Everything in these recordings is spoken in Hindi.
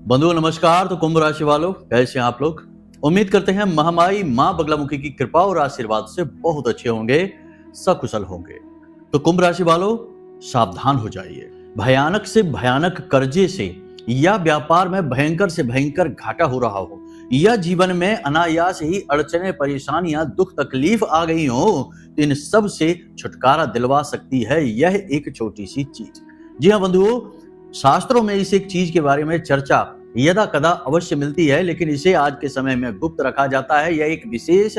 बंधुओं नमस्कार। तो कुंभ राशि वालों, कैसे हैं आप लोग? उम्मीद करते हैं महामाई मां बगलामुखी की कृपा और आशीर्वाद से बहुत अच्छे होंगे, सकुशल होंगे। तो कुंभ राशि वालों, सावधान हो जाइए। भयानक से भयानक कर्जे से या व्यापार में भयंकर से भयंकर घाटा हो रहा हो या जीवन में अनायास ही अड़चने, परेशानियां, दुख, तकलीफ आ गई हो, तो इन सब से छुटकारा दिलवा सकती है यह एक छोटी सी चीज। जी हाँ बंधुओं, शास्त्रों में इस एक चीज के बारे में चर्चा यदा कदा अवश्य मिलती है, लेकिन इसे आज के समय में गुप्त रखा जाता है। यह एक विशेष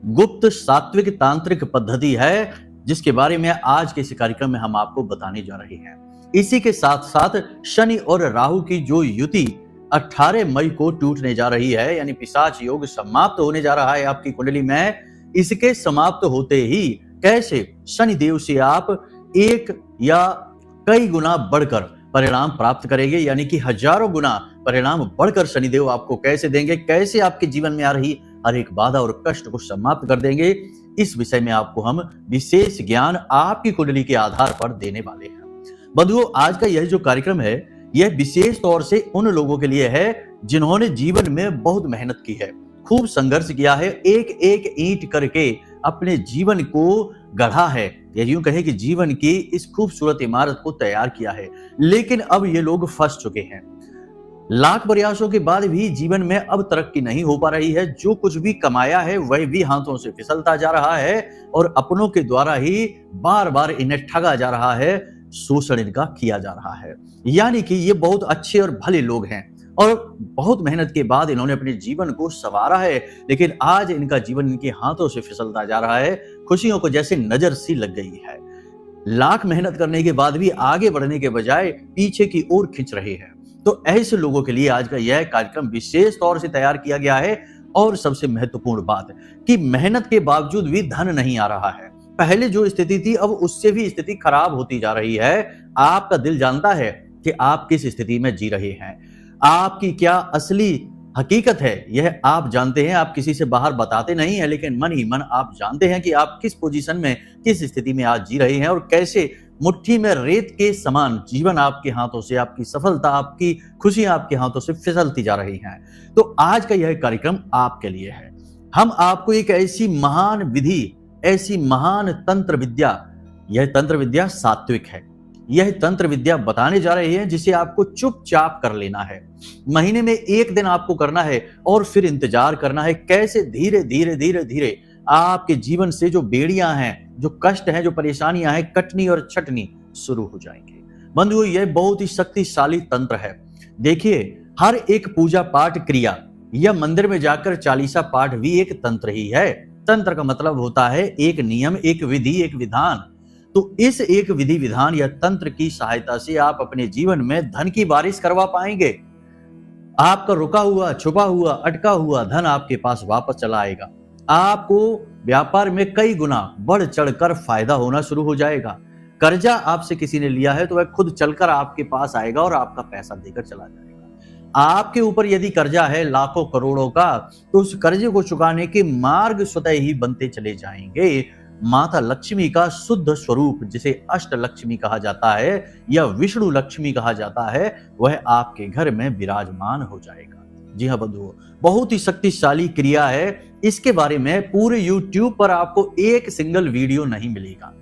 गुप्त सात्विक तांत्रिक पद्धति है जिसके बारे में आज के इस कार्यक्रम में हम आपको बताने जा रहे हैं। इसी के साथ साथ शनि और राहु की जो युति 18 मई को टूटने जा रही है, यानी पिशाच योग समाप्त होने जा रहा है आपकी कुंडली में। इसके समाप्त होते ही कैसे शनि देव से आप एक या कई गुना बढ़कर परिणाम प्राप्त करेंगे, यानी कि हजारों गुना परिणाम बढ़कर शनिदेव आपको कैसे देंगे, कैसे आपके जीवन में आ रही हर एक बाधा और कष्ट को समाप्त कर देंगे, इस विषय में आपको हम विशेष ज्ञान आपकी कुंडली के आधार पर देने वाले हैं। बंधुओं, आज का यह जो कार्यक्रम है यह विशेष तौर से उन लोगों के लिए है जिन्होंने जीवन में बहुत मेहनत की है, खूब संघर्ष किया है, एक एक ईंट करके अपने जीवन को गढ़ा है, या यूं कहे कि जीवन की इस खूबसूरत इमारत को तैयार किया है। लेकिन अब ये लोग फंस चुके हैं। लाख प्रयासों के बाद भी जीवन में अब तरक्की नहीं हो पा रही है। जो कुछ भी कमाया है वह भी हाथों से फिसलता जा रहा है और अपनों के द्वारा ही बार बार इन्हें ठगा जा रहा है, शोषण इनका किया जा रहा है। यानी कि ये बहुत अच्छे और भले लोग हैं और बहुत मेहनत के बाद इन्होंने अपने जीवन को संवारा है, लेकिन आज इनका जीवन इनके हाथों से फिसलता जा रहा है। खुशियों को जैसे नजर सी लग गई है। लाख मेहनत करने के बाद भी आगे बढ़ने के बजाय पीछे की ओर खिंच रहे हैं। तो ऐसे लोगों के लिए आज का यह कार्यक्रम विशेष तौर से तैयार किया गया है। और सबसे महत्वपूर्ण बात कि मेहनत के बावजूद भी धन नहीं आ रहा है। पहले जो स्थिति थी अब उससे भी स्थिति खराब होती जा रही है। आपका दिल जानता है कि आप किस स्थिति में जी रहे हैं, आपकी क्या असली हकीकत है यह आप जानते हैं। आप किसी से बाहर बताते नहीं है, लेकिन मन ही मन आप जानते हैं कि आप किस पोजीशन में, किस स्थिति में आज जी रहे हैं और कैसे मुट्ठी में रेत के समान जीवन आपके हाथों से, आपकी सफलता, आपकी खुशियां आपके हाथों से फिसलती जा रही हैं। तो आज का यह कार्यक्रम आपके लिए है। हम आपको एक ऐसी महान विधि, ऐसी महान तंत्र विद्या, यह तंत्र विद्या सात्विक है, यह तंत्र विद्या बताने जा रहे हैं जिसे आपको चुपचाप कर लेना है। महीने में एक दिन आपको करना है और फिर इंतजार करना है कैसे धीरे धीरे धीरे धीरे आपके जीवन से जो बेड़ियां हैं, जो कष्ट हैं, जो परेशानियां हैं, कटनी और छटनी शुरू हो जाएंगे। बंधुओं, यह बहुत ही शक्तिशाली तंत्र है। देखिए, हर एक पूजा पाठ क्रिया या मंदिर में जाकर चालीसा पाठ भी एक तंत्र ही है। तंत्र का मतलब होता है एक नियम, एक विधि, एक विधान। तो इस एक विधि विधान या तंत्र की सहायता से आप अपने जीवन में धन की बारिश करवा पाएंगे। आपका रुका हुआ, छुपा हुआ, अटका हुआ धन आपके पास वापस चला आएगा। आपको व्यापार में कई गुना बढ़ चढ़कर फायदा होना शुरू हो जाएगा। कर्जा आपसे किसी ने लिया है तो वह खुद चलकर आपके पास आएगा और आपका पैसा देकर चला जाएगा। आपके ऊपर यदि कर्जा है लाखों करोड़ों का, तो उस कर्जे को चुकाने के मार्ग स्वतः ही बनते चले जाएंगे। माता लक्ष्मी का शुद्ध स्वरूप, जिसे अष्ट लक्ष्मी कहा जाता है या विष्णु लक्ष्मी कहा जाता है, वह आपके घर में विराजमान हो जाएगा। जी हाँ बंधुओं, बहुत ही शक्तिशाली क्रिया है। इसके बारे में पूरे YouTube पर आपको एक सिंगल वीडियो नहीं मिलेगा।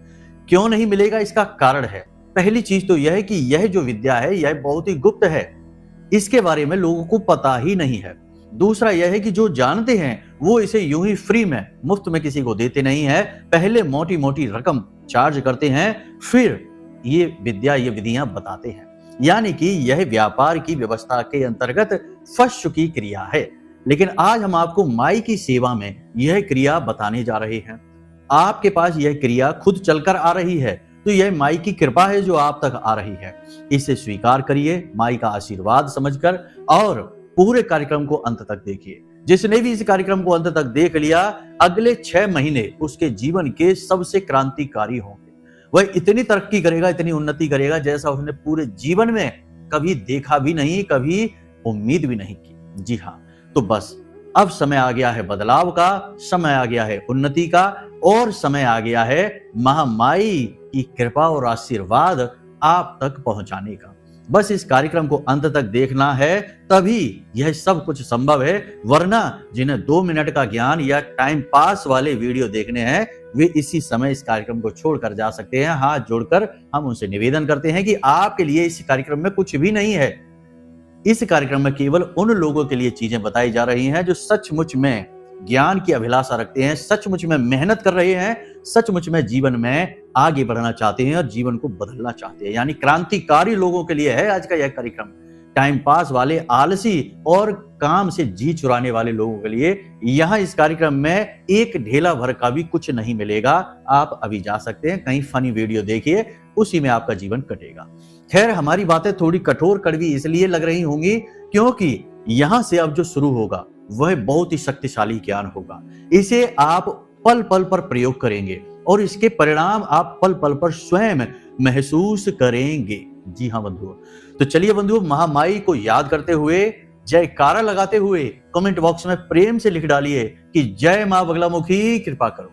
क्यों नहीं मिलेगा? इसका कारण है। पहली चीज तो यह है कि यह जो विद्या है यह बहुत ही गुप्त है, इसके बारे में लोगों को पता ही नहीं है। दूसरा यह है कि जो जानते हैं वो इसे यूं ही फ्री में, मुफ्त में किसी को देते नहीं है। पहले मोटी मोटी रकम चार्ज करते हैं, फिर ये विद्या, ये विधियां बताते हैं। यानी कि यह व्यापार की व्यवस्था के अंतर्गत फंस चुकी क्रिया है। लेकिन आज हम आपको माई की सेवा में यह क्रिया बताने जा रहे हैं। आपके पास यह क्रिया खुद चलकर आ रही है, तो यह माई की कृपा है जो आप तक आ रही है। इसे स्वीकार करिए माई का आशीर्वाद समझकर और पूरे कार्यक्रम को अंत तक देखिए। जिसने भी इस कार्यक्रम को अंत तक देख लिया, अगले 6 महीने उसके जीवन के सबसे क्रांतिकारी होंगे। वह इतनी तरक्की करेगा, इतनी उन्नति करेगा जैसा उसने पूरे जीवन में कभी देखा भी नहीं, कभी उम्मीद भी नहीं की। जी हाँ, तो बस अब समय आ गया है बदलाव का, समय आ गया है उन्नति का और समय आ गया है महामाई की कृपा और आशीर्वाद आप तक पहुंचाने का। बस इस कार्यक्रम को अंत तक देखना है, तभी यह सब कुछ संभव है। वरना जिन्हें 2 मिनट का ज्ञान या टाइम पास वाले वीडियो देखने हैं, वे इसी समय इस कार्यक्रम को छोड़कर जा सकते हैं। हाथ जोड़कर हम उनसे निवेदन करते हैं कि आपके लिए इस कार्यक्रम में कुछ भी नहीं है। इस कार्यक्रम में केवल उन लोगों के लिए चीजें बताई जा रही हैं जो सचमुच में ज्ञान की अभिलाषा रखते हैं, सचमुच में मेहनत कर रहे हैं, सचमुच में जीवन में आगे बढ़ना चाहते हैं और जीवन को बदलना चाहते हैं। यानी क्रांतिकारी लोगों के लिए है आज का यह कार्यक्रम। टाइम पास वाले, आलसी और काम से जी चुराने वाले लोगों के लिए यहाँ इस कार्यक्रम में एक ढेला भर का भी कुछ नहीं मिलेगा। आप अभी जा सकते हैं, कहीं फनी वीडियो देखिए, उसी में आपका जीवन कटेगा। खैर, हमारी बातें थोड़ी कठोर कड़वी इसलिए लग रही होंगी क्योंकि यहां से अब जो शुरू होगा वह बहुत ही शक्तिशाली ज्ञान होगा। इसे आप पल पल पर प्रयोग करेंगे और इसके परिणाम आप पल पल पर स्वयं महसूस करेंगे। जी हाँ बंधुओं, तो चलिए बंधुओं, महामाई को याद करते हुए, जयकारा लगाते हुए कमेंट बॉक्स में प्रेम से लिख डालिए कि जय मां बगलामुखी, कृपा करो।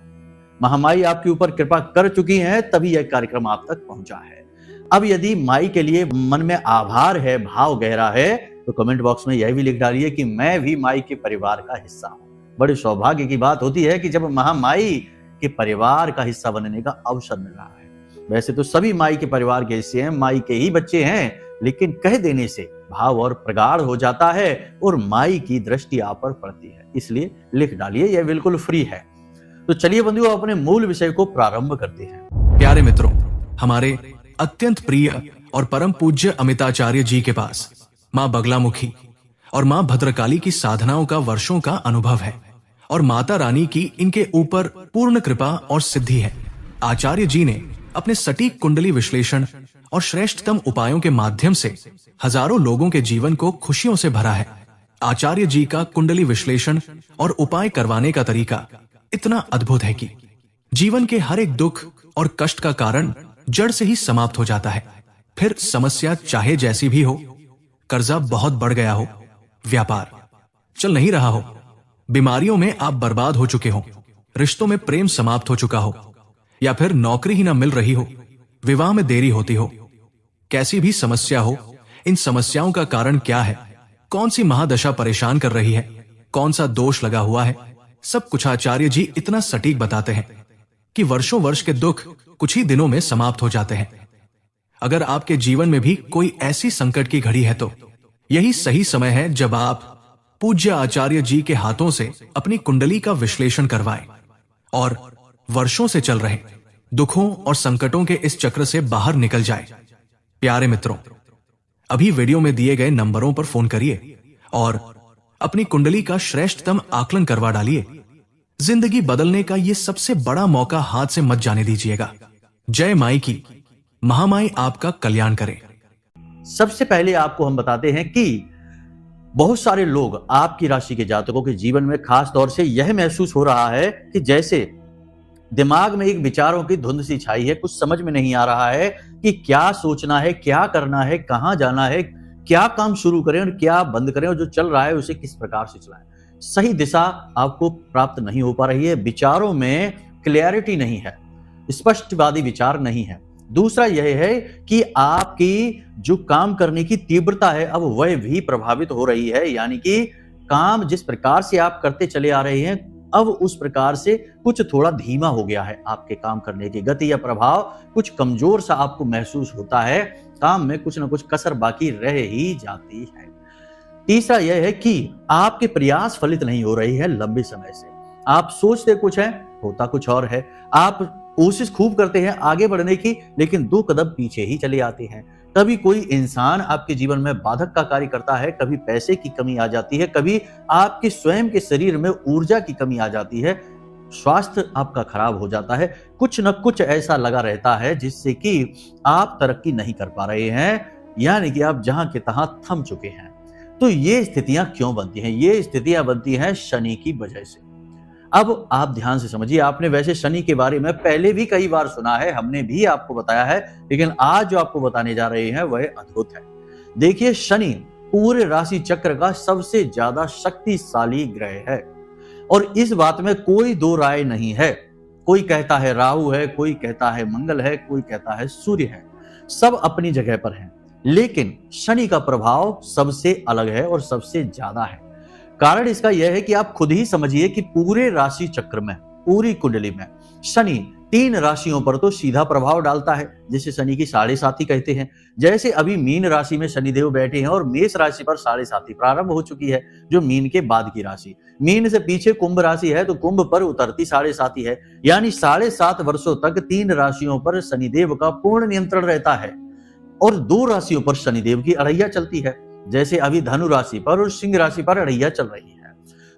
महामाई आपके ऊपर कृपा कर चुकी हैं, तभी यह कार्यक्रम आप तक पहुंचा है। अब यदि माई के लिए मन में आभार है, भाव गहरा है, तो कमेंट बॉक्स में यह भी लिख डालिए कि मैं भी माई के परिवार का हिस्सा हूं। बड़े सौभाग्य की बात होती है कि जब महामाई के परिवार का हिस्सा बनने का अवसर मिल रहा है। वैसे तो सभी माई के परिवार के हिस्से हैं, माई के ही बच्चे हैं, लेकिन कह देने से भाव और प्रगाढ़ हो जाता है और माई की दृष्टि आप पर पड़ती है। इसलिए लिख डालिए, यह बिल्कुल फ्री है। तो चलिए बंधुओं, अपने मूल विषय को प्रारंभ करते हैं। प्यारे मित्रों, हमारे अत्यंत प्रिय और परम पूज्य अमिताचार्य जी के पास मां बगलामुखी और मां भद्रकाली की साधनाओं का वर्षों का अनुभव है और माता रानी की इनके ऊपर पूर्ण कृपा और सिद्धि है। आचार्य जी ने अपने सटीक कुंडली विश्लेषण और श्रेष्ठतम उपायों के माध्यम से हजारों लोगों के जीवन को खुशियों से भरा है। आचार्य जी का कुंडली विश्लेषण और उपाय करवाने का तरीका इतना अद्भुत है कि जीवन के हर एक दुख और कष्ट का कारण जड़ से ही समाप्त हो जाता है। फिर समस्या चाहे जैसी भी हो, कर्जा बहुत बढ़ गया हो, व्यापार चल नहीं रहा हो, बीमारियों में आप बर्बाद हो चुके हो, रिश्तों में प्रेम समाप्त हो चुका हो, या फिर नौकरी ही ना मिल रही हो, विवाह में देरी होती हो, कैसी भी समस्या हो, इन समस्याओं का कारण क्या है, कौन सी महादशा परेशान कर रही है, कौन सा दोष लगा हुआ है, सब कुछ आचार्य जी इतना सटीक बताते हैं कि वर्षों वर्ष के दुख कुछ ही दिनों में समाप्त हो जाते हैं। अगर आपके जीवन में भी कोई ऐसी संकट की घड़ी है तो यही सही समय है जब आप पूज्य आचार्य जी के हाथों से अपनी कुंडली का विश्लेषण करवाएं और वर्षों से चल रहे दुखों और संकटों के इस चक्र से बाहर निकल जाए। प्यारे मित्रों, अभी वीडियो में दिए गए नंबरों पर फोन करिए और अपनी कुंडली का श्रेष्ठतम आकलन करवा डालिए। जिंदगी बदलने का ये सबसे बड़ा मौका हाथ से मत जाने दीजिएगा। जय माई की, महामाई आपका कल्याण करे। सबसे पहले आपको हम बताते हैं कि बहुत सारे लोग, आपकी राशि के जातकों के जीवन में खास तौर से यह महसूस हो रहा है कि जैसे दिमाग में एक विचारों की धुंध सी छाई है, कुछ समझ में नहीं आ रहा है कि क्या सोचना है, क्या करना है, कहां जाना है, क्या काम शुरू करें और क्या बंद करें, और जो चल रहा है उसे किस प्रकार से चलाएं। सही दिशा आपको प्राप्त नहीं हो पा रही है, विचारों में क्लैरिटी नहीं है, स्पष्टवादी विचार नहीं है। दूसरा यह है कि आपकी जो काम करने की तीव्रता है अब वह भी प्रभावित हो रही है, यानी कि काम जिस प्रकार से आप करते चले आ रहे हैं अब उस प्रकार से कुछ थोड़ा धीमा हो गया है। आपके काम करने की गति या प्रभाव कुछ कमजोर सा आपको महसूस होता है, काम में कुछ ना कुछ कसर बाकी रह ही जाती है। तीसरा यह है कि आपके प्रयास फलित नहीं हो रही है लंबे समय से। आप सोचते कुछ है, होता कुछ और है। आप कोशिश खूब करते हैं आगे बढ़ने की, लेकिन 2 कदम पीछे ही चले आते हैं। कभी कोई इंसान आपके जीवन में बाधक का कार्य करता है, कभी पैसे की कमी आ जाती है, कभी आपके स्वयं के शरीर में ऊर्जा की कमी आ जाती है, स्वास्थ्य आपका खराब हो जाता है। कुछ न कुछ ऐसा लगा रहता है जिससे कि आप तरक्की नहीं कर पा रहे हैं, यानी कि आप जहां के तहां थम चुके हैं। तो ये स्थितियां क्यों बनती हैं? ये स्थितियां बनती हैं शनि की वजह से। अब आप ध्यान से समझिए, आपने वैसे शनि के बारे में पहले भी कई बार सुना है, हमने भी आपको बताया है, लेकिन आज जो आपको बताने जा रहे हैं वह अद्भुत है। देखिए, शनि पूरे राशि चक्र का सबसे ज्यादा शक्तिशाली ग्रह है और इस बात में कोई दो राय नहीं है। कोई कहता है राहु है, कोई कहता है मंगल है, कोई कहता है सूर्य है, सब अपनी जगह पर हैं। लेकिन शनि का प्रभाव सबसे अलग है और सबसे ज्यादा है। कारण इसका यह है कि आप खुद ही समझिए कि पूरे राशि चक्र में, पूरी कुंडली में शनि 3 राशियों पर तो सीधा प्रभाव डालता है, जिसे शनि की साढ़े साथी कहते हैं। जैसे अभी मीन राशि में शनिदेव बैठे हैं और मेष राशि पर साढ़े साथी प्रारंभ हो चुकी है, जो मीन के बाद की राशि। मीन से पीछे कुंभ राशि है, तो कुंभ पर उतरती साढ़े साथी है। यानी 7.5 वर्षों तक 3 राशियों पर शनिदेव का पूर्ण नियंत्रण रहता है और 2 राशियों पर शनिदेव की अड़ैया चलती है, जैसे अभी धनु राशि पर और सिंह राशि पर अड़ैया चल रही है।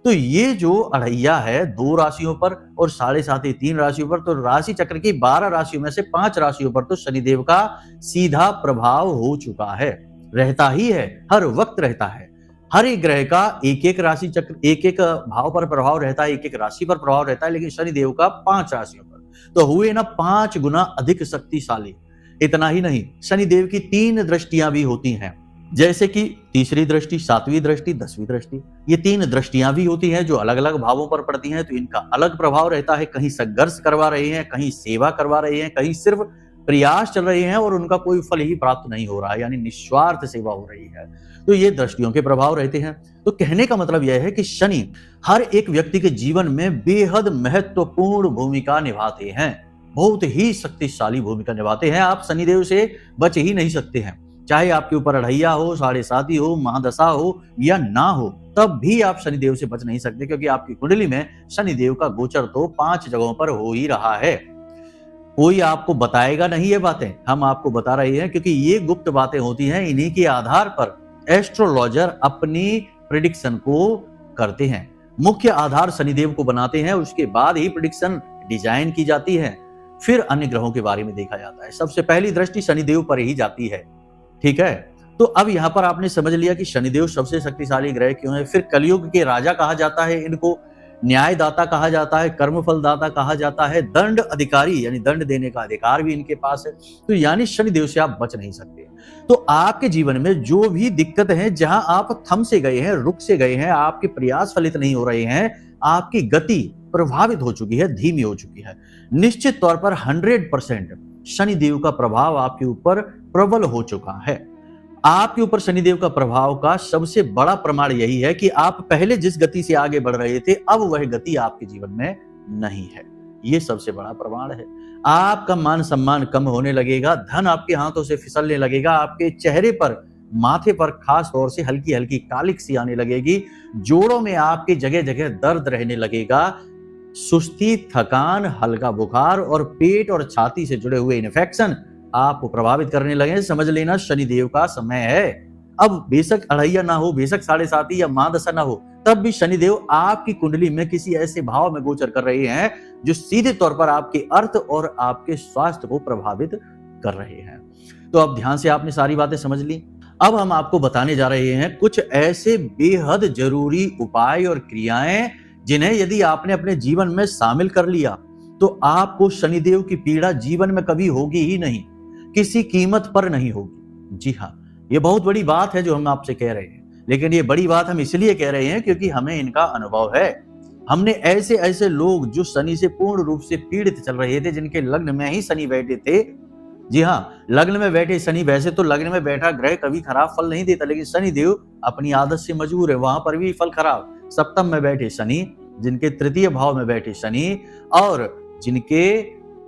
तो ये जो अड़ैया है 2 राशियों पर और साढ़े साथी 3 राशियों पर, तो राशि चक्र की 12 राशियों में से 5 राशियों पर तो शनिदेव का सीधा प्रभाव हो चुका है, रहता ही है, हर वक्त रहता है। हर एक ग्रह का एक एक राशि चक्र, एक एक भाव पर प्रभाव रहता है, एक एक राशि पर प्रभाव रहता है, लेकिन शनिदेव का 5 राशियों पर। तो हुए ना 5 गुना अधिक शक्तिशाली। इतना ही नहीं, शनिदेव की 3 दृष्टियां भी होती हैं, जैसे कि तीसरी दृष्टि, 7वीं दृष्टि, 10वीं दृष्टि। ये 3 दृष्टियां भी होती हैं जो अलग अलग भावों पर पड़ती हैं, तो इनका अलग प्रभाव रहता है। कहीं संघर्ष करवा रहे हैं, कहीं सेवा करवा रहे हैं, कहीं सिर्फ प्रयास चल रहे हैं और उनका कोई फल ही प्राप्त नहीं हो रहा है, यानी निस्वार्थ सेवा हो रही है। तो ये दृष्टियों के प्रभाव रहते हैं। तो कहने का मतलब यह है कि शनि हर एक व्यक्ति के जीवन में बेहद महत्वपूर्ण भूमिका निभाते हैं, बहुत ही शक्तिशाली भूमिका निभाते हैं। आप शनिदेव से बच ही नहीं सकते हैं, चाहे आपके ऊपर अढ़ैया हो, साढ़े साथी हो, महादशा हो या ना हो, तब भी आप शनिदेव से बच नहीं सकते, क्योंकि आपकी कुंडली में शनिदेव का गोचर तो 5 जगहों पर हो ही रहा है। कोई आपको बताएगा नहीं ये बातें, हम आपको बता रहे हैं, क्योंकि ये गुप्त बातें होती हैं। इन्हीं के आधार पर एस्ट्रोलॉजर अपनी प्रिडिक्शन को करते हैं। मुख्य आधार शनिदेव को बनाते हैं, उसके बाद ही प्रिडिक्शन डिजाइन की जाती है, फिर अन्य ग्रहों के बारे में देखा जाता है। सबसे पहली दृष्टि शनिदेव पर ही जाती है, ठीक है। तो अब यहां पर आपने समझ लिया कि शनिदेव सबसे शक्तिशाली ग्रह क्यों है। फिर कलयुग के राजा कहा जाता है इनको, न्यायदाता कहा जाता है, कर्मफल दाता कहा जाता है, दंड अधिकारी यानी दंड देने का अधिकार भी इनके पास है। तो यानी शनिदेव से आप बच नहीं सकते। तो आपके जीवन में जो भी दिक्कत है, जहां आप थम से गए हैं, रुक से गए हैं, आपके प्रयास फलित नहीं हो रहे हैं, आपकी गति प्रभावित हो चुकी है, धीमी हो चुकी है, निश्चित तौर पर 100% शनिदेव का प्रभाव आपके ऊपर प्रबल हो चुका है। आपके ऊपर शनिदेव का प्रभाव का सबसे बड़ा प्रमाण यही है कि आप पहले जिस गति से आगे बढ़ रहे थे, अब वह गति आपके जीवन में नहीं है। यह सबसे बड़ा प्रमाण है। आपका मान सम्मान कम होने लगेगा, धन आपके हाथों से फिसलने लगेगा, आपके चेहरे पर, माथे पर खास तौर से हल्की हल्की कालिक सी आने लगेगी, जोड़ों में आपके जगह जगह दर्द रहने लगेगा, सुस्ती, थकान, हल्का बुखार और पेट और छाती से जुड़े हुए इन्फेक्शन आपको प्रभावित करने लगे। समझ लेना शनिदेव का समय है। अब बेशक अढ़ैया ना हो, बेशक साढ़े साथी या महादशा ना हो, तब भी शनिदेव आपकी कुंडली में किसी ऐसे भाव में गोचर कर रहे हैं जो सीधे तौर पर आपके अर्थ और आपके स्वास्थ्य को प्रभावित कर रहे हैं। तो अब ध्यान से आपने सारी बातें समझ ली। अब हम आपको बताने जा रहे हैं कुछ ऐसे बेहद जरूरी उपाय और क्रियाएं जिन्हें यदि आपने अपने जीवन में शामिल कर लिया तो आपको शनिदेव की पीड़ा जीवन में कभी होगी ही नहीं, किसी कीमत पर नहीं होगी। जी हाँ, ये बहुत बड़ी बात है जो हम आपसे कह रहे हैं, लेकिन ये बड़ी बात हम इसलिए कह रहे हैं क्योंकि हमें इनका अनुभव है। हमने ऐसे ऐसे लोग जो शनि से पूर्ण रूप से पीड़ित चल रहे थे, जिनके लग्न में ही शनि बैठे थे। जी हाँ, लग्न में बैठे शनि, वैसे तो लग्न में बैठा ग्रह कभी खराब फल नहीं देता, लेकिन शनिदेव अपनी आदत से मजबूर है, वहां पर भी फल खराब। सप्तम में बैठे शनि, जिनके तृतीय भाव में बैठे शनि और जिनके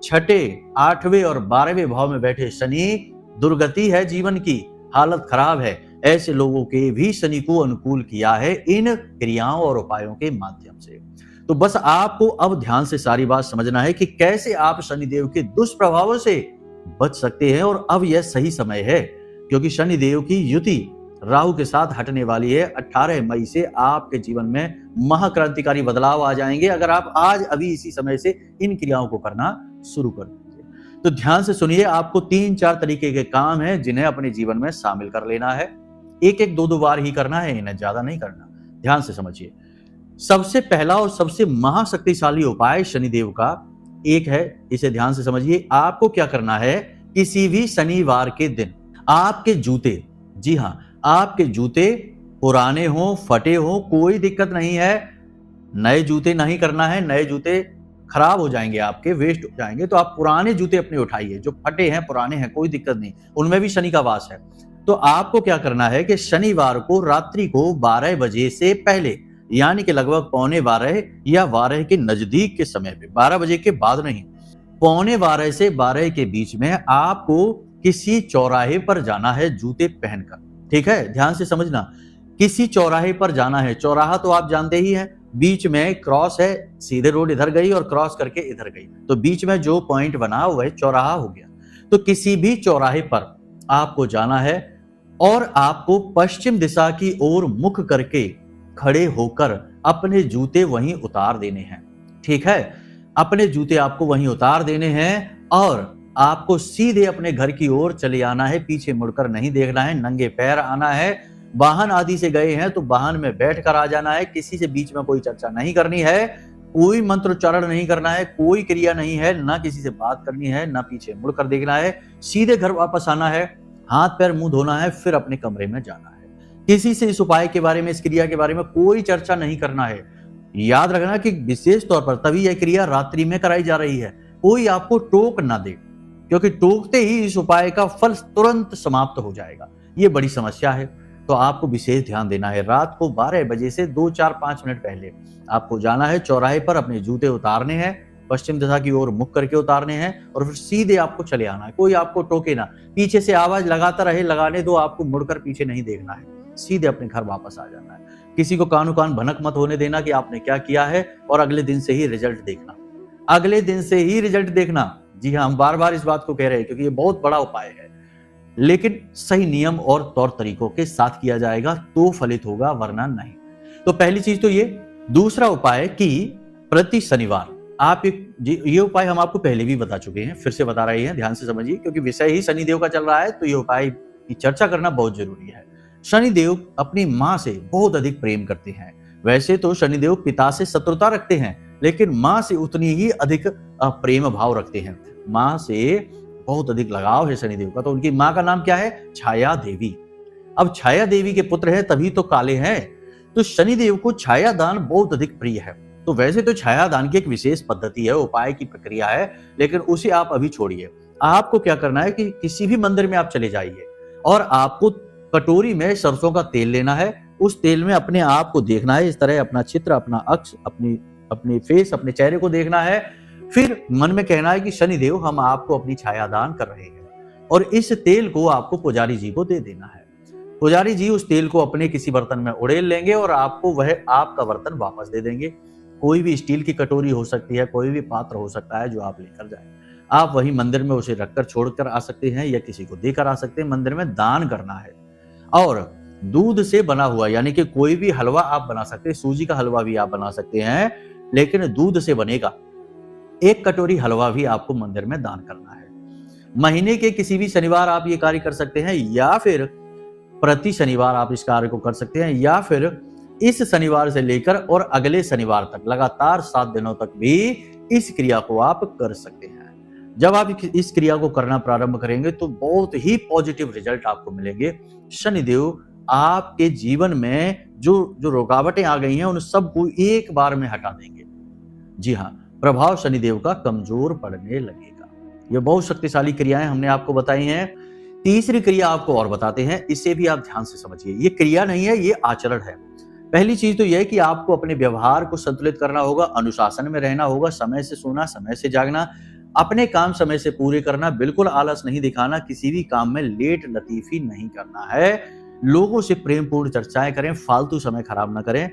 6, 8वें और 12वें भाव में बैठे शनि, दुर्गति है, जीवन की हालत खराब है। ऐसे लोगों के भी शनि को अनुकूल किया है इन क्रियाओं और उपायों के माध्यम से। तो बस आपको अब ध्यान से सारी बात समझना है कि कैसे आप शनिदेव के दुष्प्रभावों से बच सकते हैं। और अब यह सही समय है, क्योंकि शनिदेव की युति राहु के साथ हटने वाली है। 18 मई से आपके जीवन में महाक्रांतिकारी बदलाव आ जाएंगे, अगर आप आज अभी इसी समय से इन क्रियाओं को करना शुरू कर दीजिए। तो ध्यान से सुनिए, आपको 3-4 तरीके के काम हैं जिन्हें अपने जीवन में शामिल कर लेना है। एक 2 बार ही करना है, इन्हें ज्यादा नहीं करना। ध्यान से समझिए। सबसे पहला और सबसे महाशक्तिशाली उपाय शनिदेव का एक है, इसे ध्यान से समझिए। आपको क्या करना है, किसी भी शनिवार के दिन आपके जूते, जी हाँ, आपके जूते पुराने हो, फटे हो, कोई दिक्कत नहीं है, नए जूते नहीं करना है, नए जूते खराब हो जाएंगे, आपके वेस्ट हो जाएंगे। तो आप पुराने जूते अपने उठाइए, जो फटे हैं, पुराने हैं, कोई दिक्कत नहीं, उनमें भी शनि का वास है। तो आपको क्या करना है कि शनिवार को रात्रि को 12 बजे से पहले, यानी कि लगभग 11:45 या 12 के नजदीक के समय पे, 12 बजे के बाद नहीं, 11:45 से 12 के बीच में आपको किसी चौराहे पर जाना है जूते पहनकर। ठीक है, ध्यान से समझना, किसी चौराहे पर जाना है। चौराहा तो आप जानते ही हैं, बीच में क्रॉस है, सीधे रोड इधर गई और क्रॉस करके इधर गई, तो बीच में जो पॉइंट बना वह चौराहा हो गया। तो किसी भी चौराहे पर आपको जाना है और आपको पश्चिम दिशा की ओर मुख करके खड़े होकर अपने जूते वहीं उतार देने हैं। ठीक है, अपने जूते आपको वहीं उतार देने हैं और आपको सीधे अपने घर की ओर चले आना है, पीछे मुड़कर नहीं देखना है, नंगे पैर आना है। वाहन आदि से गए हैं तो वाहन में बैठकर आ जाना है, किसी से बीच में कोई चर्चा नहीं करनी है, कोई मंत्रोच्चारण नहीं करना है, कोई क्रिया नहीं है, ना किसी से बात करनी है, ना पीछे मुड़कर देखना है, सीधे घर वापस आना है, हाथ पैर मुंह धोना है, फिर अपने कमरे में जाना है। किसी से इस उपाय के बारे में, इस क्रिया के बारे में कोई चर्चा नहीं करना है। याद रखना कि विशेष तौर पर तभी यह क्रिया रात्रि में कराई जा रही है, कोई आपको टोक ना दे, क्योंकि टोकते ही इस उपाय का फल तुरंत समाप्त हो जाएगा। ये बड़ी समस्या है, तो आपको विशेष ध्यान देना है। रात को 12 बजे से 2, 4, 5 मिनट पहले आपको जाना है चौराहे पर, अपने जूते उतारने हैं, पश्चिम दिशा की ओर मुख करके उतारने हैं और फिर सीधे आपको चले आना है। कोई आपको टोके ना, पीछे से आवाज लगाता रहे, लगाने दो, आपको मुड़कर पीछे नहीं देखना है, सीधे अपने घर वापस आ जाना है। किसी को कानो कान भनक मत होने देना कि आपने क्या किया है, और अगले दिन से ही रिजल्ट देखना, अगले दिन से ही रिजल्ट देखना। जी हाँ, हम बार बार इस बात को कह रहे हैं क्योंकि ये बहुत बड़ा उपाय है, लेकिन सही नियम और तौर तरीकों के साथ किया जाएगा तो फलित होगा, वरना नहीं। तो पहली चीज तो ये। दूसरा उपाय कि प्रति शनिवार आप ये उपाय हम आपको पहले भी बता चुके हैं, फिर से बता रहे हैं, ध्यान से समझिए, क्योंकि विषय ही शनिदेव का चल रहा है तो ये उपाय की चर्चा करना बहुत जरूरी है। शनिदेव अपनी माँ से बहुत अधिक प्रेम करते हैं। वैसे तो शनिदेव पिता से शत्रुता रखते हैं, लेकिन माँ से उतनी ही अधिक प्रेम भाव रखते हैं। माँ से बहुत अधिक लगाव है शनिदेव का। तो उनकी माँ का नाम क्या है? छाया देवी। अब छाया देवी के पुत्र हैं तभी तो काले हैं, तो शनिदेव को छाया दान बहुत अधिक प्रिय है। तो वैसे तो छाया दान की एक विशेष पद्धति है, उपाय की प्रक्रिया है, लेकिन उसे आप अभी छोड़िए। आपको क्या करना है कि किसी भी मंदिर में आप चले जाइए और आपको कटोरी में सरसों का तेल लेना है। उस तेल में अपने आप को देखना है, इस तरह अपना चित्र, अपना अक्ष, अपनी फेस, अपने चेहरे को देखना है। फिर मन में कहना है कि शनिदेव, हम आपको अपनी छाया दान कर रहे हैं, और इस तेल को आपको पुजारी जी को दे देना है। पुजारी जी उस तेल को अपने किसी बर्तन में उड़ेल लेंगे और आपको वह आपका बर्तन वापस दे देंगे। कोई भी स्टील की कटोरी हो सकती है, कोई भी पात्र हो सकता है जो आप लेकर जाएं। आप वही मंदिर में उसे रखकर छोड़कर आ सकते हैं या किसी को देकर आ सकते हैं। मंदिर में दान करना है। और दूध से बना हुआ, यानी कि कोई भी हलवा आप बना सकते हैं, सूजी का हलवा भी आप बना सकते हैं, लेकिन दूध से बनेगा। 1 कटोरी हलवा भी आपको मंदिर में दान करना है। महीने के किसी भी शनिवार आप ये कार्य कर सकते हैं, या फिर प्रति शनिवार आप इस कार्य को कर सकते हैं, या फिर इस शनिवार से लेकर और अगले शनिवार तक लगातार 7 दिनों तक भी इस क्रिया को आप कर सकते हैं। जब आप इस क्रिया को करना प्रारंभ करेंगे तो बहुत ही पॉजिटिव रिजल्ट आपको मिलेंगे। शनिदेव आपके जीवन में जो रुकावटें आ गई हैं उन सबको एक बार में हटा देंगे। जी हाँ, प्रभाव शनिदेव का कमजोर पड़ने लगेगा। ये बहुत शक्तिशाली क्रियाएं हमने आपको बताई हैं। तीसरी क्रिया आपको और बताते हैं, इसे भी आप ध्यान से समझिए। ये क्रिया नहीं है, ये आचरण है। पहली चीज तो यह है कि आपको अपने व्यवहार को संतुलित करना होगा, अनुशासन में रहना होगा, समय से सोना, समय से जागना, अपने काम समय से पूरे करना, बिल्कुल आलस नहीं दिखाना, किसी भी काम में लेट लतीफी नहीं करना है, लोगों से प्रेमपूर्ण चर्चाएं करें, फालतू समय खराब ना करें,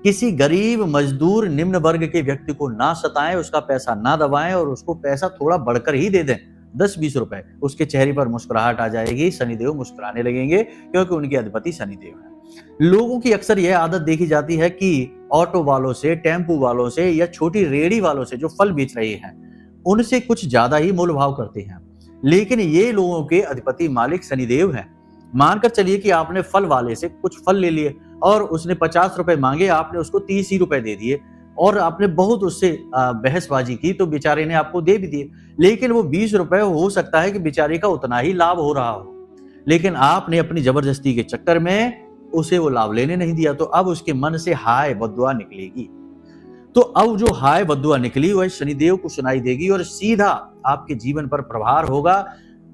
किसी गरीब, मजदूर, निम्न वर्ग के व्यक्ति को ना सताएं, उसका पैसा ना दबाएं और उसको पैसा थोड़ा बढ़कर ही दे दें, 10-20 रुपए। उसके चेहरे पर मुस्कुराहट आ जाएगी, शनिदेव मुस्कुराने लगेंगे, क्योंकि उनके अधिपति शनिदेव है। लोगों की अक्सर यह आदत देखी जाती है कि ऑटो वालों से, टेम्पू वालों से या छोटी रेहड़ी वालों से जो फल बेच रहे हैं उनसे कुछ ज्यादा ही मोल भाव करते हैं, लेकिन ये लोगों के अधिपति मालिक शनिदेव हैं। मानकर चलिए कि आपने फल वाले से कुछ फल ले लिए और उसने 50 रुपए मांगे, आपने उसको 30 ही रुपए दे दिए और आपने बहुत उससे बहसबाजी की तो बेचारे ने आपको दे भी दिए, लेकिन वो 20 रुपए हो सकता है कि बेचारे का उतना ही लाभ हो रहा हो, लेकिन आपने अपनी जबरदस्ती के चक्कर में उसे वो लाभ लेने नहीं दिया, तो अब उसके मन से हाय बद्दुआ निकलेगी। तो अब जो हाय बद्दुआ निकली वह शनिदेव को सुनाई देगी और सीधा आपके जीवन पर प्रभार होगा।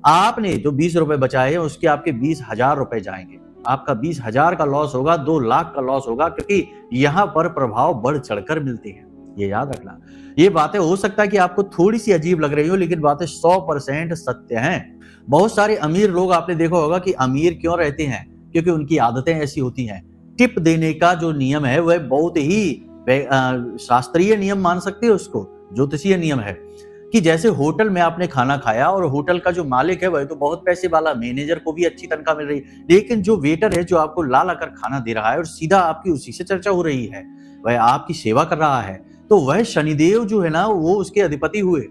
आपने जो 20 रुपए बचाए हैं उसके आपके 20,000 रुपए जाएंगे। आपका 20,000 का लॉस होगा, 2 लाख का लॉस होगा, क्योंकि यहाँ पर प्रभाव बढ़ चढ़कर मिलते हैं। ये याद रखना। ये बातें हो सकता है कि आपको थोड़ी सी अजीब लग रही हो, लेकिन बातें 100% सत्य हैं। बहुत सारे अमीर लोग आपने देखा होगा कि अमीर क्यों रहते हैं, क्योंकि उनकी आदतें ऐसी होती हैं। टिप देने का जो नियम है वह बहुत ही शास्त्रीय नियम मान सकते हैं उसको, ज्योतिषीय नियम है कि जैसे होटल में आपने खाना खाया और होटल का जो मालिक है वह तो बहुत पैसे वाला, मैनेजर को भी अच्छी तनख्वाह मिल रही है, लेकिन जो वेटर है जो आपको ला ला कर खाना दे रहा है और सीधा आपकी उसी से चर्चा हो रही है, वह आपकी सेवा कर रहा है, तो वह शनिदेव जो है ना वो उसके अधिपति हुए।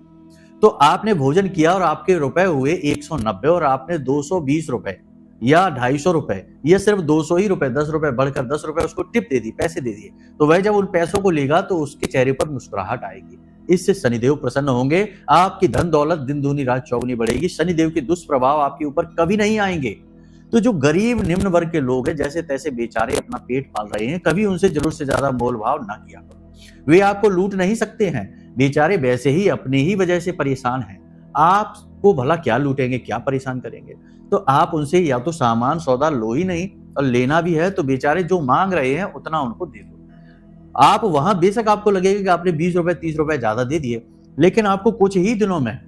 तो आपने भोजन किया और आपके रुपए हुए 190 और आपने 220 रुपए या 250 रुपए या सिर्फ 200 ही रुपए, 10 रुपए बढ़कर 10 रुपए उसको टिप दे दी, पैसे दे दिए, तो वह जब उन पैसों को लेगा तो उसके चेहरे पर मुस्कुराहट आएगी। इससे शनिदेव प्रसन्न होंगे, आपकी धन दौलत दिन दूनी रात चौगुनी बढ़ेगी, शनिदेव के दुष्प्रभाव आपके ऊपर कभी नहीं आएंगे। तो जो गरीब निम्न वर्ग के लोग हैं, जैसे तैसे बेचारे अपना पेट पाल रहे हैं, कभी उनसे जरूरत से ज्यादा मोल भाव ना किया करो। वे आपको लूट नहीं सकते हैं, बेचारे वैसे ही अपने ही वजह से परेशान हैं। आपको भला क्या लूटेंगे, क्या परेशान करेंगे? तो आप उनसे या तो सामान सौदा लो ही नहीं, और लेना भी है तो बेचारे जो मांग रहे हैं उतना उनको दे दो। आप वहां बेशक आपको लगेगा कि आपने 20 रुपए 30 रुपए ज्यादा दे दिए, लेकिन आपको कुछ ही दिनों में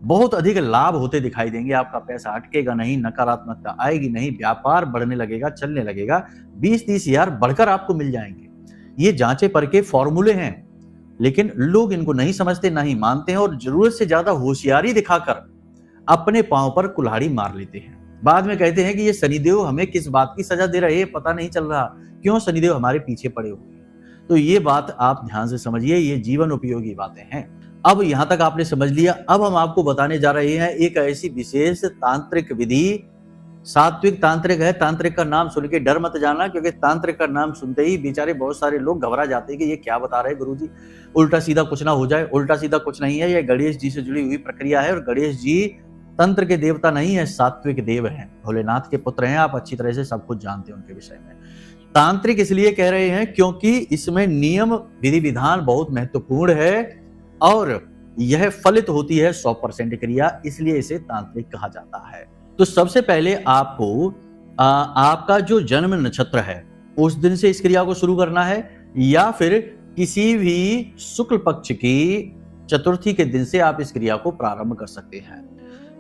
बहुत अधिक लाभ होते दिखाई देंगे। आपका पैसा अटकेगा नहीं, नकारात्मकता आएगी नहीं, व्यापार बढ़ने लगेगा, चलने लगेगा, 20-30 हजार बढ़कर आपको मिल जाएंगे। ये जांचे परखे फॉर्मूले हैं, लेकिन लोग इनको नहीं समझते, ना ही मानते हैं, और जरूरत से ज्यादा होशियारी दिखाकर अपने पांव पर कुल्हाड़ी मार लेते हैं। बाद में कहते हैं कि ये शनिदेव हमें किस बात की सजा दे रहे हैं, पता नहीं चल रहा, क्यों शनिदेव हमारे पीछे पड़े हुए हैं। तो ये बात आप ध्यान से समझिए, ये जीवन उपयोगी बातें हैं। अब यहां तक आपने समझ लिया। अब हम आपको बताने जा रहे हैं एक ऐसी विशेष तांत्रिक विधि, सात्विक तांत्रिक है। तांत्रिक का नाम सुन के डर मत जाना, क्योंकि तांत्रिक का नाम सुनते ही बेचारे बहुत सारे लोग घबरा जाते हैं कि ये क्या बता रहे हैं गुरुजी, उल्टा सीधा कुछ ना हो जाए। उल्टा सीधा कुछ नहीं है, ये गणेश जी से जुड़ी हुई प्रक्रिया है, और गणेश जी तंत्र के देवता नहीं है, सात्विक देव हैं, भोलेनाथ के पुत्र हैं। आप अच्छी तरह से सब कुछ जानते हैं उनके विषय में। तांत्रिक इसलिए कह रहे हैं क्योंकि इसमें नियम विधि विधान बहुत महत्वपूर्ण है, और यह फलित होती है 100% क्रिया, इसलिए इसे तांत्रिक कहा जाता है। तो सबसे पहले आपको आपका जो जन्म नक्षत्र है उस दिन से इस क्रिया को शुरू करना है, या फिर किसी भी शुक्ल पक्ष की चतुर्थी के दिन से आप इस क्रिया को प्रारंभ कर सकते हैं।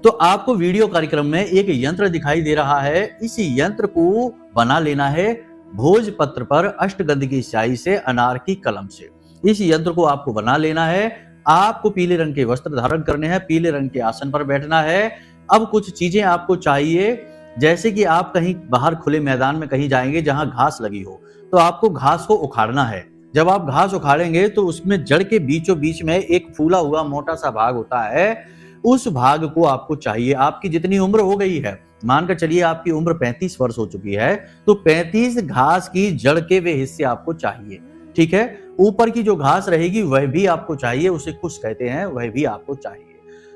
तो आपको वीडियो कार्यक्रम में एक यंत्र दिखाई दे रहा है, इस यंत्र को बना लेना है भोजपत्र पर अष्टगंध की स्याही से, अनार की कलम से। इस यंत्र को आपको बना लेना है। आपको पीले रंग के वस्त्र धारण करने हैं, पीले रंग के आसन पर बैठना है। अब कुछ चीजें आपको चाहिए, जैसे कि आप कहीं बाहर खुले मैदान में कहीं जाएंगे जहां घास लगी हो, तो आपको घास को उखाड़ना है। जब आप घास उखाड़ेंगे तो उसमें जड़ के बीचों बीच में एक फूला हुआ मोटा सा भाग होता है, उस भाग को आपको चाहिए। आपकी जितनी उम्र हो गई है, मानकर चलिए आपकी उम्र 35 वर्ष हो चुकी है, तो 35 घास की जड़ के वे हिस्से आपको चाहिए, ठीक है। ऊपर की जो घास रहेगी वह भी आपको चाहिए, उसे कुश कहते हैं, वह भी आपको चाहिए।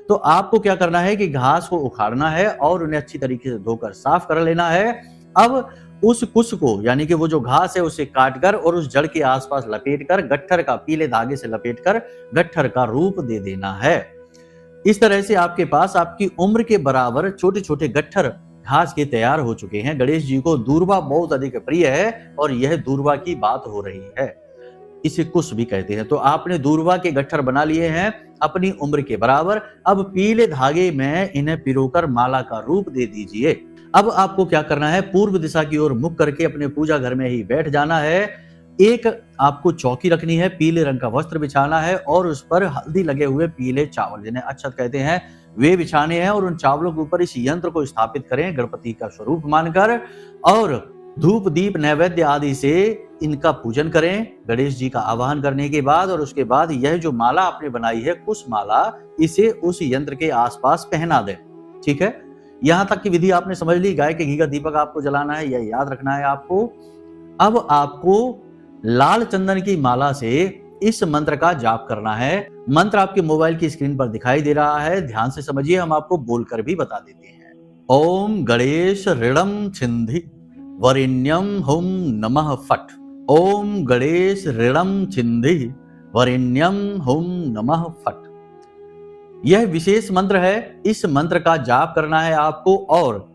तो आपको क्या करना है कि घास को उखाड़ना है और उन्हें अच्छी तरीके से धोकर साफ कर लेना है। अब उस कुश को, यानी कि वो जो घास है, उसे काटकर और उस जड़ के आसपास लपेटकर, गट्ठर का पीले धागे से लपेटकर गट्ठर का रूप दे देना है। इस तरह से आपके पास आपकी उम्र के बराबर छोटे छोटे गट्ठर घास के तैयार हो चुके हैं। गणेश जी को दूर्वा बहुत अधिक प्रिय है, और यह दूर्वा की बात हो रही है, इसे कुश भी कहते हैं। तो आपने दूर्वा के गट्ठर बना लिए हैं अपनी उम्र के बराबर। अब पीले धागे में इन्हें पिरोकर माला का रूप दे दीजिए। अब आपको क्या करना है, पूर्व दिशा की ओर मुख करके अपने पूजा घर में ही बैठ जाना है। एक आपको चौकी रखनी है, पीले रंग का वस्त्र बिछाना है, और उस पर हल्दी लगे हुए पीले चावल, जिन्हें अक्षत कहते हैं, वे बिछाने हैं, और उन चावलों के ऊपर इस यंत्र को स्थापित करें गणपति का स्वरूप मानकर, और धूप दीप नैवेद्य आदि से इनका पूजन करें गणेश जी का आवाहन करने के बाद। और उसके बाद यह जो माला आपने बनाई है, कुश माला, इसे उस यंत्र के आसपास पहना दें, ठीक है। यहां तक की विधि आपने समझ ली। गाय के घी का दीपक आपको जलाना है, यह याद रखना है आपको। अब आपको लाल चंदन की माला से इस मंत्र का जाप करना है। मंत्र आपके मोबाइल की स्क्रीन पर दिखाई दे रहा है, ध्यान से समझिए, हम आपको बोलकर भी बता देते हैं। ओम गणेश ऋणम छिंधि वरिण्यम हुम नमः फट। ओम गणेश ऋणम छिंधि वरिण्यम हुम नमः फट। यह विशेष मंत्र है, इस मंत्र का जाप करना है आपको और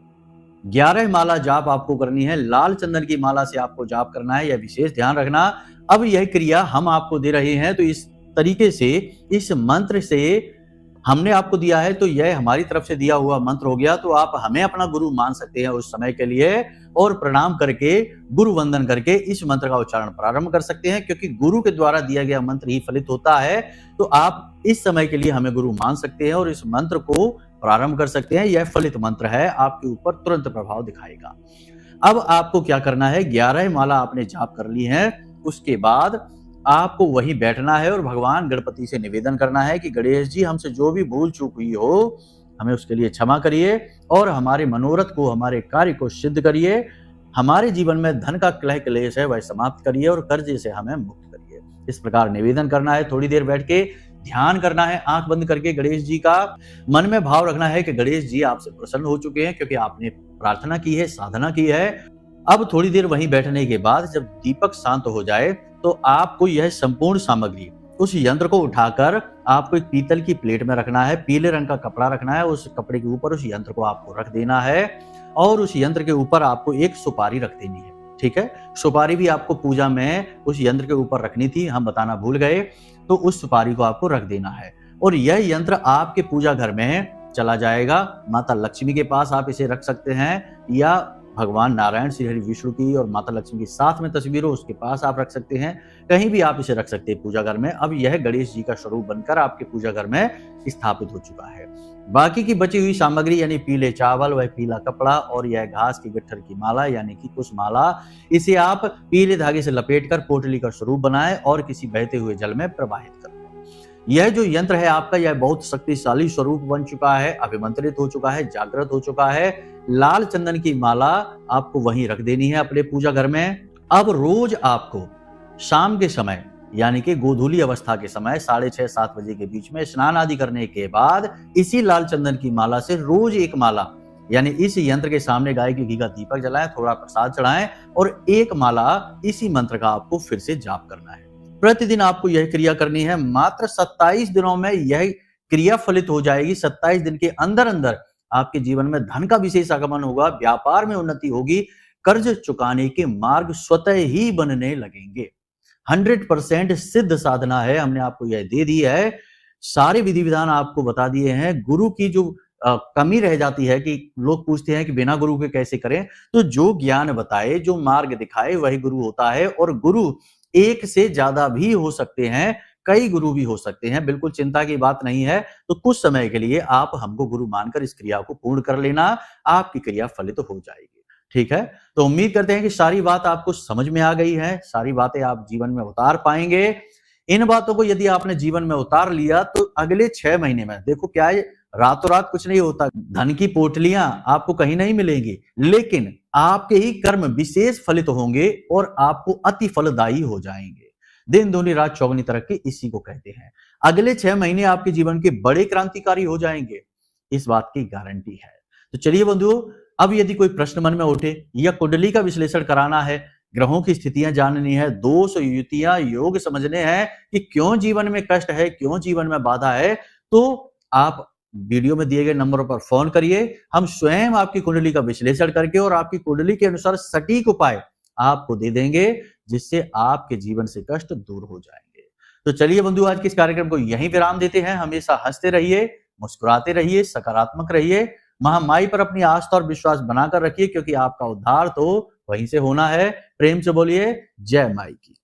11 माला जाप आपको करनी है। लाल चंदन की माला से आपको जाप करना है, यह विशेष ध्यान रखना। अब यह क्रिया हम आपको दे रहे हैं, तो इस तरीके से इस मंत्र से हमने आपको दिया है, तो यह हमारी तरफ से दिया हुआ मंत्र हो गया। तो आप हमें अपना गुरु मान सकते हैं उस समय के लिए और प्रणाम करके, गुरु वंदन करके इस मंत्र का उच्चारण प्रारंभ कर सकते हैं, क्योंकि गुरु के द्वारा दिया गया मंत्र ही फलित होता है। तो आप इस समय के लिए हमें गुरु मान सकते हैं और इस मंत्र को प्रारंभ कर सकते हैं। यह फलित मंत्र है, आपके ऊपर तुरंत प्रभाव दिखाएगा। अब आपको क्या करना है, 11 माला आपने जाप कर ली है, उसके बाद आपको वहीं बैठना है और भगवान गणपति से निवेदन करना है कि गणेश जी, हमसे जो भी भूल चूक हुई हो हमें उसके लिए क्षमा करिए और हमारे मनोरथ को, हमारे कार्य को सिद्ध करिए। हमारे जीवन में धन का कलह क्लेश है वह समाप्त करिए और कर्जे से हमें मुक्त करिए। इस प्रकार निवेदन करना है। थोड़ी देर बैठ के ध्यान करना है, आंख बंद करके गणेश जी का मन में भाव रखना है कि गणेश जी आपसे प्रसन्न हो चुके हैं, क्योंकि आपने प्रार्थना की है, साधना की है। अब थोड़ी देर वहीं बैठने के बाद जब दीपक शांत हो जाए तो आपको यह संपूर्ण सामग्री, उस यंत्र को उठाकर आपको एक पीतल की प्लेट में रखना है, पीले रंग का कपड़ा रखना है, उस कपड़े के ऊपर उस यंत्र को आपको रख देना है और उस यंत्र के ऊपर आपको एक सुपारी रख देनी है। ठीक है, सुपारी भी आपको पूजा में उस यंत्र के ऊपर रखनी थी, हम बताना भूल गए। तो उस सुपारी को आपको रख देना है और यह यंत्र आपके पूजा घर में चला जाएगा। माता लक्ष्मी के पास आप इसे रख सकते हैं या भगवान नारायण, श्री हरि विष्णु की और माता लक्ष्मी की साथ में तस्वीर हो उसके पास आप रख सकते हैं, कहीं भी आप इसे रख सकते हैं पूजा घर में। अब यह गणेश जी का स्वरूप बनकर आपके पूजा घर में स्थापित हो चुका है। बाकी की बची हुई सामग्री यानी पीले चावल, वह पीला कपड़ा और यह घास की गट्ठर की माला यानी कि कुश माला, इसे आप पीले धागे से लपेटकर पोटली का स्वरूप बनाएं और किसी बहते हुए जल में प्रवाहित कर दें। यह जो यंत्र है आपका, यह बहुत शक्तिशाली स्वरूप बन चुका है, अभिमंत्रित हो चुका है, जागृत हो चुका है। लाल चंदन की माला आपको वहीं रख देनी है अपने पूजा घर में। अब रोज आपको शाम के समय यानी कि गोधूली अवस्था के समय 6:30-7 बजे के बीच में स्नान आदि करने के बाद इसी लाल चंदन की माला से रोज एक माला यानी इस यंत्र के सामने गाय के घी का दीपक जलाएं, थोड़ा प्रसाद चढ़ाएं और एक माला इसी मंत्र का आपको फिर से जाप करना है। प्रतिदिन आपको यह क्रिया करनी है। मात्र 27 दिनों में यह क्रिया फलित हो जाएगी। 27 दिन के अंदर अंदर आपके जीवन में धन का विशेष आगमन होगा, व्यापार में उन्नति होगी, कर्ज चुकाने के मार्ग स्वतः ही बनने लगेंगे। 100% सिद्ध साधना है, हमने आपको यह दे दी है। सारे विधि विधान आपको बता दिए हैं। गुरु की जो कमी रह जाती है कि लोग पूछते हैं कि बिना गुरु के कैसे करें, तो जो ज्ञान बताए, जो मार्ग दिखाए वही गुरु होता है। और गुरु एक से ज्यादा भी हो सकते हैं, कई गुरु भी हो सकते हैं, बिल्कुल चिंता की बात नहीं है। तो कुछ समय के लिए आप हमको गुरु मानकर इस क्रिया को पूर्ण कर लेना, आपकी क्रिया फलित हो जाएगी। ठीक है, तो उम्मीद करते हैं कि सारी बात आपको समझ में आ गई है, सारी बातें आप जीवन में उतार पाएंगे। इन बातों को यदि आपने जीवन में उतार लिया तो अगले 6 महीने में देखो क्या है, रातों रात कुछ नहीं होता। धन की पोटलियां आपको कहीं नहीं मिलेंगी, लेकिन आपके ही कर्म विशेष फलित होंगे और आपको अति फलदायी हो जाएंगे। दिन दूनी रात चौगनी तरक्की इसी को कहते हैं। अगले 6 महीने आपके जीवन के बड़े क्रांतिकारी हो जाएंगे, इस बात की गारंटी है। तो चलिए बंधुओं, अब यदि कोई प्रश्न मन में उठे या कुंडली का विश्लेषण कराना है, ग्रहों की स्थितियां जाननी है, दोष युतियां योग समझने हैं कि क्यों जीवन में कष्ट है, क्यों जीवन में बाधा है, तो आप वीडियो में दिए गए नंबरों पर फोन करिए। हम स्वयं आपकी कुंडली का विश्लेषण करके और आपकी कुंडली के अनुसार सटीक उपाय आपको दे देंगे, जिससे आपके जीवन से कष्ट दूर हो जाएंगे। तो चलिए बंधु, आज के इस कार्यक्रम को यहीं विराम देते हैं। हमेशा हंसते रहिए, मुस्कुराते रहिए, सकारात्मक रहिए, महामाई पर अपनी आस्था और विश्वास बनाकर रखिए, क्योंकि आपका उद्धार तो वहीं से होना है। प्रेम से बोलिए जय माई की।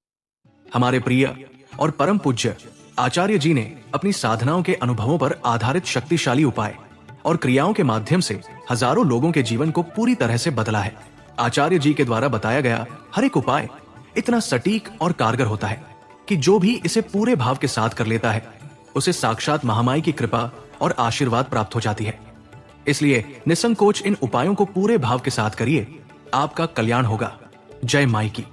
हमारे प्रिय और परम पूज्य आचार्य जी ने अपनी साधनाओं के अनुभवों पर आधारित शक्तिशाली उपाय और क्रियाओं के माध्यम से हजारों लोगों के जीवन को पूरी तरह से बदला है। आचार्य जी के द्वारा बताया गया हर एक उपाय इतना सटीक और कारगर होता है कि जो भी इसे पूरे भाव के साथ कर लेता है, उसे साक्षात महामाई की कृपा और आशीर्वाद प्राप्त हो जाती है। इसलिए निसंकोच इन उपायों को पूरे भाव के साथ करिए, आपका कल्याण होगा। जय माई की।